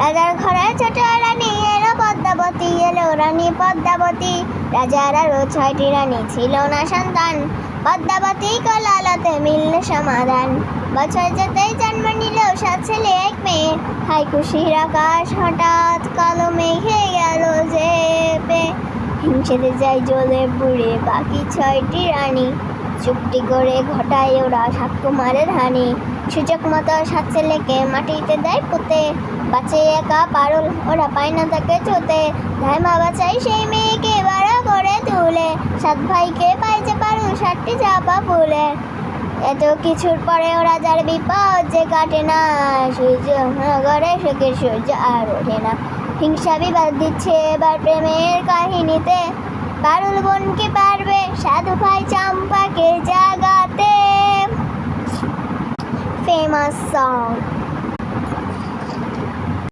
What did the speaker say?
রাজার ঘরে ছোট রানী এলো পদ্মাবতী, এলো রানী পদ্মাবতী। রাজার আরো 6টি রানী, ছিল না সন্তান। পদ্মাবতী কলালতে মিলল সমাধান। বছর যেতেই জন্ম নিল 7 ছেলে 1 মেয়ে। হাই খুশির আকাশ হঠাৎ কালো মেঘে গেল চেপে। হিংসেতে যায় জ্বলে পুড়ে বাকি 6টি রানী। চুক্তি করে ঘটায় ওরা রাজকুমারের হানি। সুযোগ মতো 7 ছেলেকে মাটিতে দেয় পুঁতে। বাঁচে একা পারুল, ওরা পায় না তাকে ছুতে। ধাইমা বাঁচাই সেই মেয়েকে বড় করে তুলে। 7 ভাইকে পায় যে পারুল 7টি চাপা ফুলে। এত কিছুর পরেও রাজার বিপদ যে কাটে না। সূর্য নগরে সুখের সূর্য আর ওঠে না। হিংসা বিবাদ দিচ্ছে এবার প্রেমের কাহিনীতে। পারুল বোন কি পারবে 7 ভাই চম্পাকে জাগাতে? Famous song.